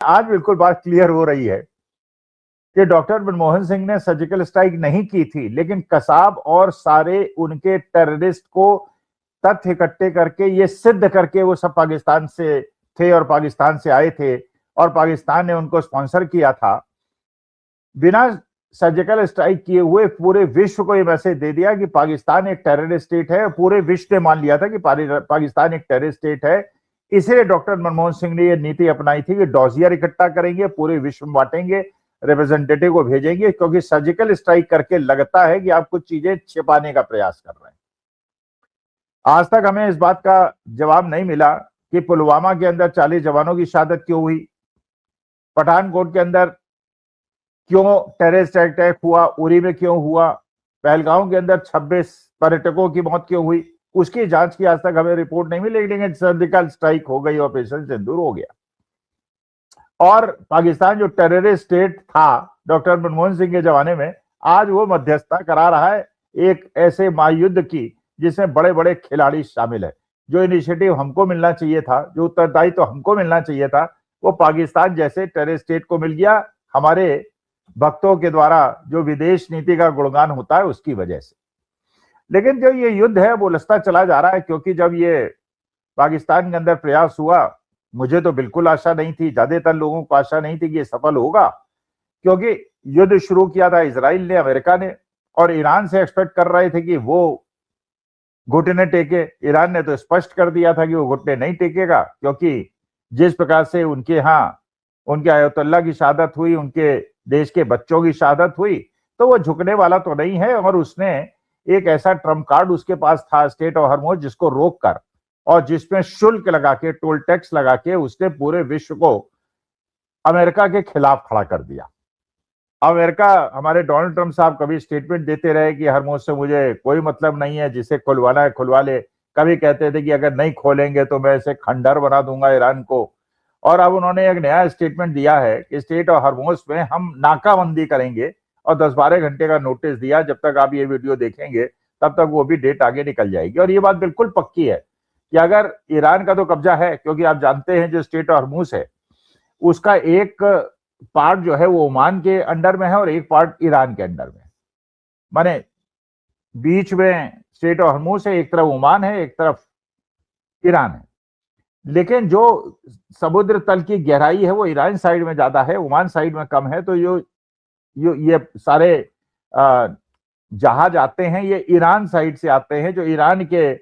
आज बिल्कुल बात क्लियर हो रही है कि डॉक्टर मनमोहन सिंह ने सर्जिकल स्ट्राइक नहीं की थी, लेकिन कसाब और सारे उनके टेररिस्ट को तथ्य इकट्ठे करके ये सिद्ध करके वो सब पाकिस्तान से थे और पाकिस्तान से आए थे और पाकिस्तान ने उनको स्पॉन्सर किया था। बिना सर्जिकल स्ट्राइक किए हुए पूरे विश्व को ये मैसेज दे दिया कि पाकिस्तान एक टेररिस्ट स्टेट है। पूरे विश्व ने मान लिया था कि पाकिस्तान एक टेररिस्ट स्टेट है। इसलिए डॉक्टर मनमोहन सिंह ने ये नीति अपनाई थी कि डॉजियर इकट्ठा करेंगे, पूरे विश्व में बांटेंगे, रिप्रेजेंटेटिव को भेजेंगे, क्योंकि सर्जिकल स्ट्राइक करके लगता है कि आप कुछ चीजें छिपाने का प्रयास कर रहे हैं। आज तक हमें इस बात का जवाब नहीं मिला कि पुलवामा के अंदर 40 जवानों की शहादत क्यों हुई, पठानकोट के अंदर क्यों टेररिस्ट अटैक हुआ, उरी में क्यों हुआ, पहलगांव के अंदर 26 पर्यटकों की मौत क्यों हुई, उसकी जांच की आज तक हमें रिपोर्ट नहीं मिली। लेकिन सर्जिकल स्ट्राइक हो गई, ऑपरेशन सिंदूर हो गया और पाकिस्तान जो टेररिस्ट स्टेट था डॉक्टर मनमोहन सिंह के जमाने में, आज वो मध्यस्थता करा रहा है एक ऐसे महायुद्ध की जिसमें बड़े बड़े खिलाड़ी शामिल है। जो इनिशिएटिव हमको मिलना चाहिए था, जो उत्तरदायित्व तो हमको मिलना चाहिए था, वो पाकिस्तान जैसे टेररिस्ट स्टेट को मिल गया, हमारे भक्तों के द्वारा जो विदेश नीति का गुणगान होता है उसकी वजह से। लेकिन जो ये युद्ध है वो उलझता चला जा रहा है, क्योंकि जब ये पाकिस्तान के अंदर प्रयास हुआ, मुझे तो बिल्कुल आशा नहीं थी, ज्यादातर लोगों को आशा नहीं थी कि ये सफल होगा, क्योंकि युद्ध शुरू किया था इजराइल ने, अमेरिका ने, और ईरान से एक्सपेक्ट कर रहे थे कि वो घुटने टेके। ईरान ने तो स्पष्ट कर दिया था कि वो घुटने नहीं टेकेगा, क्योंकि जिस प्रकार से उनके यहाँ उनके आयतुल्ला की शहादत हुई, उनके देश के बच्चों की शहादत हुई, तो वो झुकने वाला तो नहीं है। और उसने एक ऐसा ट्रम्प कार्ड उसके पास था, स्टेट ऑफ हॉर्मुज, जिसको रोक कर और जिसमें शुल्क लगा के, टोल टैक्स लगा के उसने पूरे विश्व को अमेरिका के खिलाफ खड़ा कर दिया। अमेरिका, हमारे डोनाल्ड ट्रंप साहब कभी स्टेटमेंट देते रहे कि हरमुज से मुझे कोई मतलब नहीं है, जिसे खुलवाना है खुलवा ले। कभी कहते थे कि अगर नहीं खोलेंगे तो मैं इसे खंडर बना दूंगा ईरान को। और अब उन्होंने एक नया स्टेटमेंट दिया है कि स्टेट ऑफ हॉर्मुज में हम नाकाबंदी करेंगे और 10-12 घंटे का नोटिस दिया। जब तक आप ये वीडियो देखेंगे तब तक वो भी डेट आगे निकल जाएगी। और ये बात बिल्कुल पक्की है कि अगर ईरान का तो कब्जा है, क्योंकि आप जानते हैं जो स्टेट ऑफ हॉर्मुज है उसका एक पार्ट जो है वो ओमान के अंडर में है और एक पार्ट ईरान के अंडर में। माने बीच में स्टेट ऑफ हॉर्मुज है, एक तरफ ओमान है, एक तरफ ईरान है। लेकिन जो समुद्र तल की गहराई है वो ईरान साइड में ज्यादा है, ओमान साइड में कम है। तो ये सारे जहाज आते हैं, ये ईरान साइड से आते हैं, जो ईरान के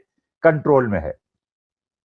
कंट्रोल में है।